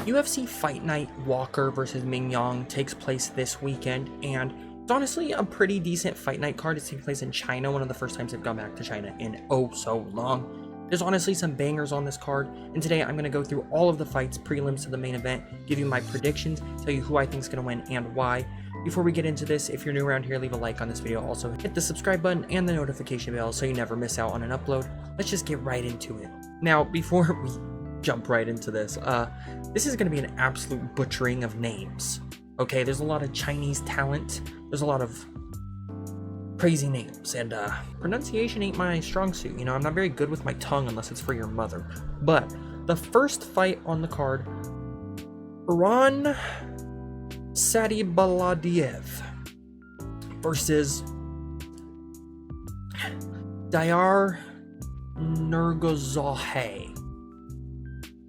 UFC Fight Night Walker versus Mingyang takes place this weekend, and it's honestly a pretty decent fight night card. It's taking place in China, one of the first times they've gone back to China in oh so long. There's honestly some bangers on this card, and today I'm going to go through all of the fights, prelims to the main event, give you my predictions, tell you who I think is going to win and why. Before we get into this, if you're new around here, leave a like on this video. Also, hit the subscribe button and the notification bell so you never miss out on an upload. Let's just get right into it. Now, before we jump right into this, this is going to be an absolute butchering of names. Okay, there's a lot of Chinese talent. There's a lot of crazy names, and pronunciation ain't my strong suit. You know, I'm not very good with my tongue unless it's for your mother. But the first fight on the card, Iran Sadibaladiev versus Dayar Nurgozahe.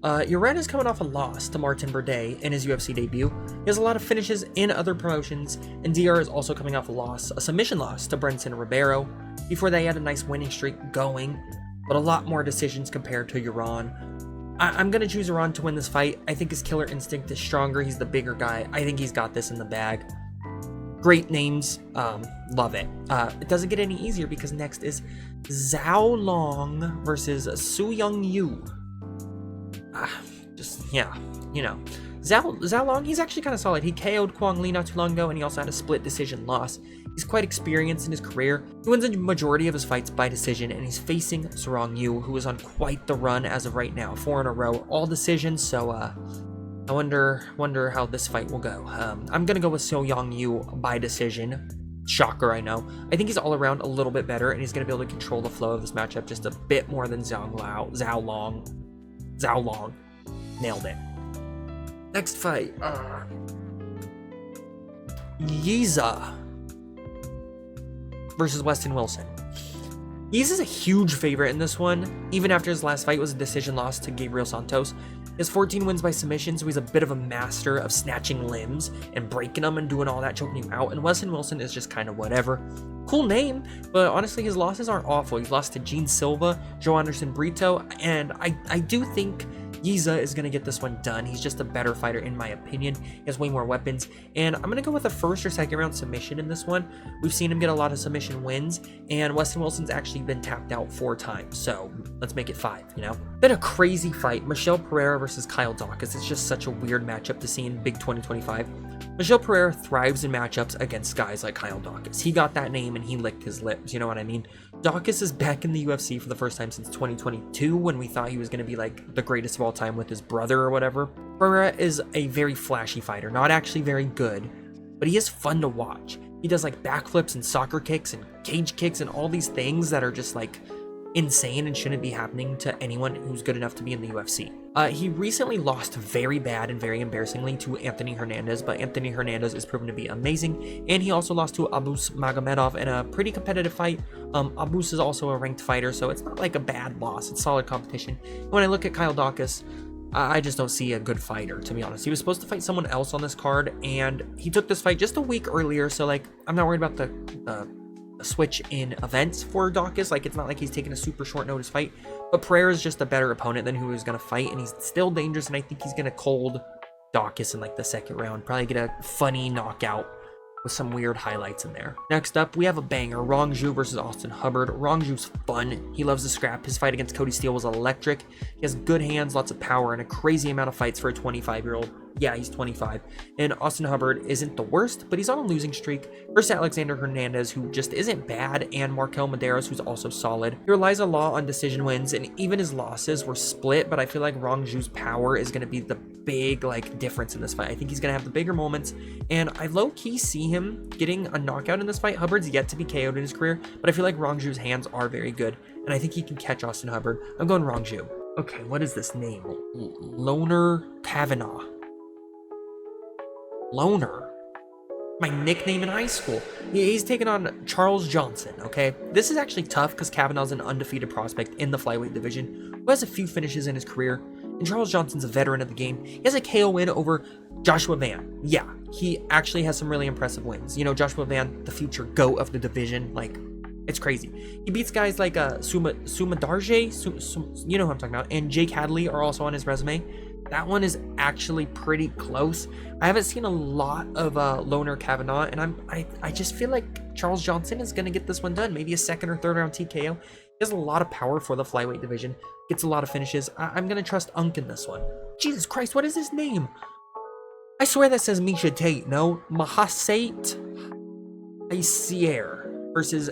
Iran is coming off a loss to Martin Verde in his UFC debut. He has a lot of finishes in other promotions, and DR is also coming off a submission loss to Brenson Ribeiro. Before that, he had a nice winning streak going, but a lot more decisions compared to Iran. I'm going to choose Iran to win this fight. I think his killer instinct is stronger. He's the bigger guy. I think he's got this in the bag. Great names. Love it. It doesn't get any easier because next is Zhao Long versus Su Young Yu. Zhao Long, he's actually kind of solid. He KO'd Kwang Li not too long ago, and he also had a split decision loss. He's quite experienced in his career. He wins a majority of his fights by decision, and he's facing Zhang Yu, who is on quite the run as of right now. 4 in a row, all decisions, so I wonder how this fight will go. I'm gonna go with So Young Yu by decision. Shocker, I know. I think he's all around a little bit better, and he's gonna be able to control the flow of this matchup just a bit more than Zhao Long. Nailed it. Next fight, Yiza versus Weston Wilson. Yiza's a huge favorite in this one, even after his last fight was a decision loss to Gabriel Santos. He has 14 wins by submission, so he's a bit of a master of snatching limbs and breaking them and doing all that, choking you out, and Weston Wilson is just kind of whatever. Cool name, but honestly his losses aren't awful. He's lost to Gene Silva, Joe Anderson Brito, and I do think Yiza is going to get this one done. He's just a better fighter in my opinion. He has way more weapons, and I'm going to go with a first or second round submission in this one. We've seen him get a lot of submission wins, and Weston Wilson's actually been tapped out 4 times, so let's make it 5, you know? Then a crazy fight, Michel Pereira versus Kyle Daukaus. It's just such a weird matchup to see in Big 2025. Michel Pereira thrives in matchups against guys like Kyle Daukaus. He got that name and he licked his lips, you know what I mean? Daukaus is back in the UFC for the first time since 2022 when we thought he was going to be like the greatest of all time with his brother or whatever. Pereira is a very flashy fighter, not actually very good, but he is fun to watch. He does like backflips and soccer kicks and cage kicks and all these things that are just like insane and shouldn't be happening to anyone who's good enough to be in the UFC. He recently lost very bad and very embarrassingly to Anthony Hernandez, but Anthony Hernandez is proven to be amazing, and he also lost to Abus Magomedov in a pretty competitive fight. Abus is also a ranked fighter, so it's not like a bad loss. It's solid competition. When I look at Kyle Daukaus, I just don't see a good fighter, to be honest. He was supposed to fight someone else on this card, and he took this fight just a week earlier, so like I'm not worried about the switch in events for Daukaus. Like, it's not like he's taking a super short notice fight, but Pereira is just a better opponent than who he was going to fight, and he's still dangerous, and I think he's going to cold Daukaus in like the second round, probably get a funny knockout with some weird highlights in there. Next up, we have a banger, Rong Zhu versus Austin Hubbard. Rong Zhu's fun. He loves to scrap. His fight against Cody Steele was electric. He has good hands, lots of power, and a crazy amount of fights for a 25-year-old. Yeah, he's 25. And Austin Hubbard isn't the worst, but he's on a losing streak versus Alexander Hernandez, who just isn't bad, and Markel Medeiros, who's also solid. He relies a lot on decision wins, and even his losses were split, but I feel like Rong Zhu's power is going to be the big like difference in this fight. I think he's going to have the bigger moments, and I low-key see him getting a knockout in this fight. Hubbard's yet to be KO'd in his career, but I feel like Rong Zhu's hands are very good, and I think he can catch Austin Hubbard. I'm going Rong Zhu. Okay, what is this name? Loner Kavanaugh. Loner, my nickname in high school. He's taking on Charles Johnson, okay? This is actually tough because Kavanaugh's an undefeated prospect in the flyweight division who has a few finishes in his career, and Charles Johnson's a veteran of the game. He has a KO win over Joshua Van. Yeah, he actually has some really impressive wins. You know, Joshua Van, the future GOAT of the division, like, It's crazy. He beats guys like Sumadarje, you know who I'm talking about, and Jake Hadley are also on his resume. That one is actually pretty close. I haven't seen a lot of Loner Kavanaugh, and I just feel like Charles Johnson is gonna get this one done. Maybe a second or third round TKO. He has a lot of power for the flyweight division. Gets a lot of finishes. I'm gonna trust Unk in this one. Jesus Christ, what is his name? I swear that says Misha Tate. No, Mahasate Isier versus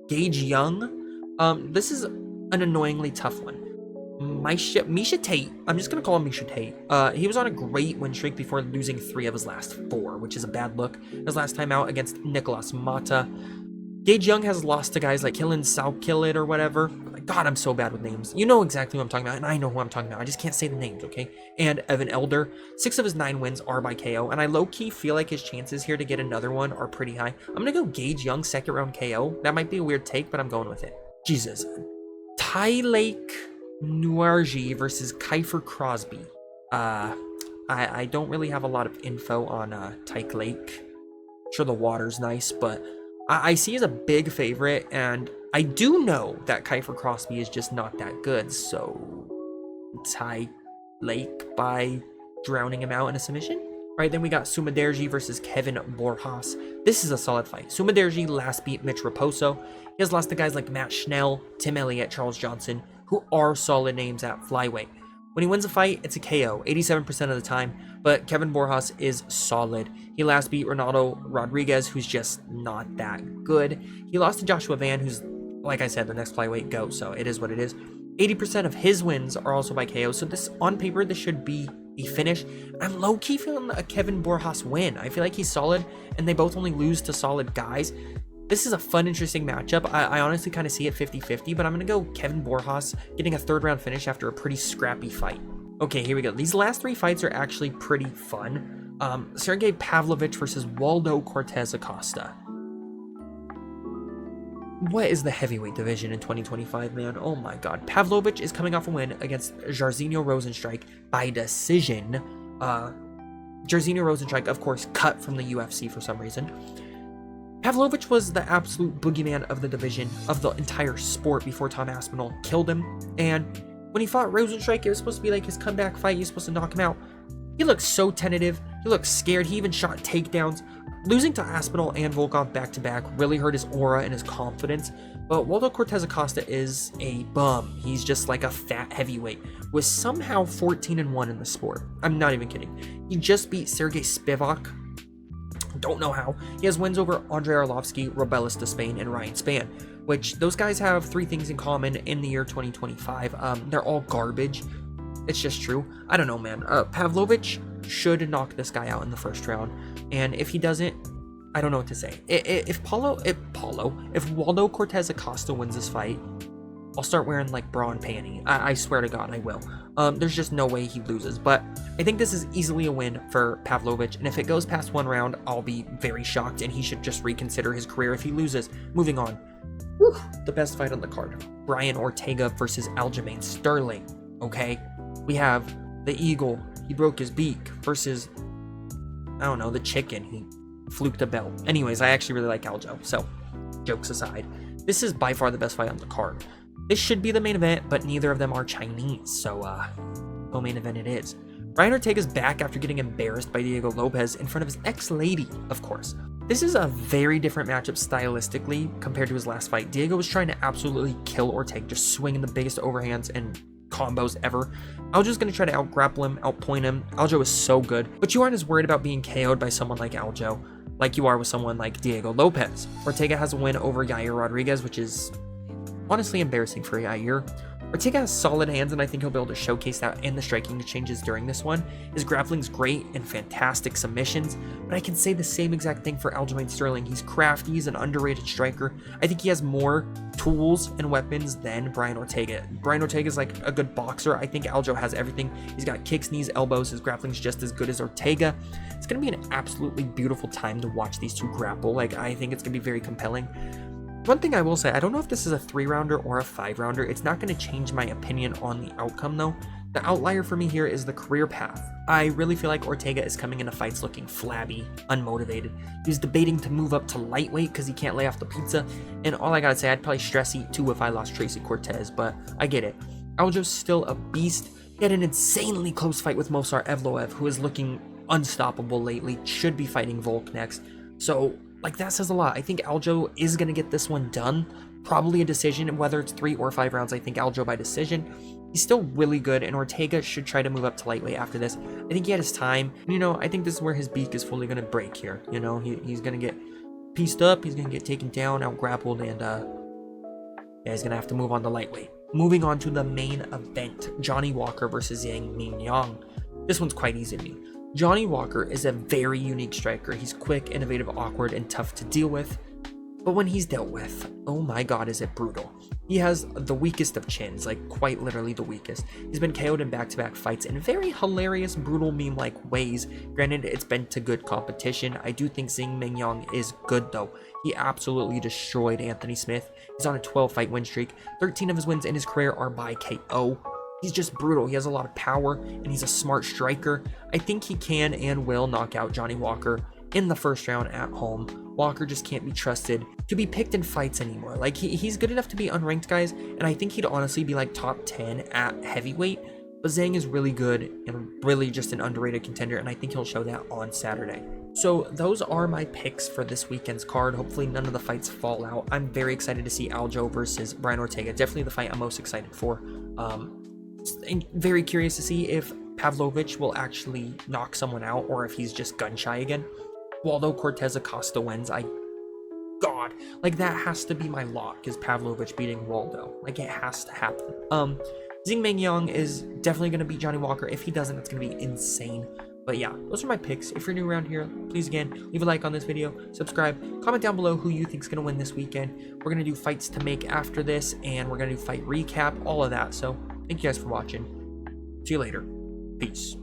Gage Young. This is an annoyingly tough one. Misha Tate, I'm just gonna call him Misha Tate. He was on a great win streak before losing 3 of his last 4, which is a bad look. His last time out against Nicolas Mata. Gage Young has lost to guys like Killen Saukilid or whatever. God, I'm so bad with names. You know exactly who I'm talking about, and I know who I'm talking about. I just can't say the names, okay? And Evan Elder. 6 of his 9 wins are by KO, and I low-key feel like his chances here to get another one are pretty high. I'm gonna go Gage Young, second round KO. That might be a weird take, but I'm going with it. Jesus. Ty Lake Nuarji versus Kiefer Crosby. I don't really have a lot of info on Tyke Lake. Sure, the water's nice, but I see as a big favorite, and I do know that Kiefer Crosby is just not that good, so Ty Lake by drowning him out in a submission. All right, then we got Sumaderji versus Kevin Borjas. This is a solid fight. Sumaderji last beat Mitch Raposo. He has lost to guys like Matt Schnell, Tim Elliott, Charles Johnson, who are solid names at flyweight. When he wins a fight, it's a KO 87% of the time, but Kevin Borjas is solid. He last beat Ronaldo Rodriguez, who's just not that good. He lost to Joshua Van, who's, like I said, the next flyweight GOAT, so it is what it is. 80% of his wins are also by KO, so this, on paper, this should be a finish. I'm low-key feeling a Kevin Borjas win. I feel like he's solid, and they both only lose to solid guys. This is a fun, interesting matchup. I honestly kind of see it 50-50, but I'm going to go Kevin Borjas getting a third-round finish after a pretty scrappy fight. Okay, here we go. These last 3 fights are actually pretty fun. Sergey Pavlovich versus Waldo Cortez Acosta. What is the heavyweight division in 2025, man? Oh my god. Pavlovich is coming off a win against Jairzinho Rozenstruik by decision. Jairzinho Rozenstruik, of course, cut from the UFC for some reason. Pavlovich was the absolute boogeyman of the division, of the entire sport, before Tom Aspinall killed him. And when he fought Rozenstruik, it was supposed to be like his comeback fight. He was supposed to knock him out. He looked so tentative. He looked scared. He even shot takedowns. Losing to Aspinall and Volkov back-to-back really hurt his aura and his confidence. But Waldo Cortez Acosta is a bum. He's just like a fat heavyweight with somehow 14-1 in the sport. I'm not even kidding. He just beat Sergey Spivak. Don't know how. He has wins over Andrei Arlovsky, Robelis Despain, and Ryan Spann, which those guys have 3 things in common in the year 2025. They're all garbage. It's just true. I don't know, man. Pavlovich should knock this guy out in the first round, and if he doesn't, I don't know what to say. If Waldo Cortez Acosta wins this fight, I'll start wearing like bra and panty. I swear to God, I will. There's just no way he loses, but I think this is easily a win for Pavlovich, and if it goes past 1 round, I'll be very shocked, and he should just reconsider his career if he loses. Moving on. Whew, the best fight on the card. Brian Ortega versus Aljamain Sterling. Okay, we have the eagle, he broke his beak, versus, I don't know, the chicken, he fluked a belt. Anyways, I actually really like Aljo, so jokes aside, this is by far the best fight on the card. This should be the main event, but neither of them are Chinese, so co-main event it is. Brian Ortega's back after getting embarrassed by Diego Lopez in front of his ex-lady, of course. This is a very different matchup stylistically compared to his last fight. Diego was trying to absolutely kill Ortega, just swinging the biggest overhands and combos ever. Aljo's gonna try to out-grapple him, outpoint him. Aljo is so good, but you aren't as worried about being KO'd by someone like Aljo like you are with someone like Diego Lopez. Ortega has a win over Yair Rodriguez, which is honestly embarrassing for Yair. Ortega has solid hands, and I think he'll be able to showcase that in the striking exchanges during this one. His grappling's great and fantastic submissions, but I can say the same exact thing for Aljamain Sterling. He's crafty, he's an underrated striker. I think he has more tools and weapons than Brian Ortega. Brian Ortega's like a good boxer. I think Aljo has everything. He's got kicks, knees, elbows. His grappling's just as good as Ortega. It's going to be an absolutely beautiful time to watch these two grapple. Like, I think it's going to be very compelling. One thing I will say, I don't know if this is a 3-rounder or a 5-rounder. It's not going to change my opinion on the outcome, though. The outlier for me here is the career path. I really feel like Ortega is coming into fights looking flabby, unmotivated. He's debating to move up to lightweight because he can't lay off the pizza, and all I gotta say, I'd probably stress eat too if I lost Tracy Cortez, but I get it. Aljo's still a beast. He had an insanely close fight with Movsar Evloev, who is looking unstoppable lately, should be fighting Volk next. So, like, that says a lot. I think Aljo is gonna get this one done. Probably a decision, whether it's 3 or 5 rounds, I think Aljo by decision. He's still really good, and Ortega should try to move up to lightweight after this. I think he had his time. You know, I think this is where his beak is fully going to break here. You know, he's going to get pieced up, he's going to get taken down, out-grappled, and yeah, he's going to have to move on to lightweight. Moving on to the main event, Johnny Walker versus Zhang Mingyang. This one's quite easy to me. Johnny Walker is a very unique striker. He's quick, innovative, awkward, and tough to deal with. But when he's dealt with, oh my god, is it brutal. He has the weakest of chins, like quite literally the weakest. He's been KO'd in back-to-back fights in very hilarious, brutal meme-like ways. Granted, it's been to good competition. I do think Zhang Mingyang is good though. He absolutely destroyed Anthony Smith. He's on a 12-fight win streak. 13 of his wins in his career are by KO. He's just brutal. He has a lot of power, and he's a smart striker. I think he can and will knock out Johnny Walker in the first round at home. Walker just can't be trusted to be picked in fights anymore. Like, he's good enough to be unranked, guys, and I think he'd honestly be like top 10 at heavyweight. But Zhang is really good and really just an underrated contender, and I think he'll show that on Saturday. So those are my picks for this weekend's card. Hopefully none of the fights fall out. I'm very excited to see Aljo versus Brian Ortega. Definitely the fight I'm most excited for. And very curious to see if Pavlovich will actually knock someone out or if he's just gun shy again. Waldo Cortez Acosta wins. God, like, that has to be my lock, is Pavlovich beating Waldo. Like, it has to happen. Zhang Mingyang is definitely going to beat Johnny Walker. If he doesn't, it's going to be insane. But yeah, those are my picks. If you're new around here, please again, leave a like on this video, subscribe, comment down below who you think is going to win this weekend. We're going to do fights to make after this, and we're going to do fight recap, all of that. So thank you guys for watching. See you later. Peace.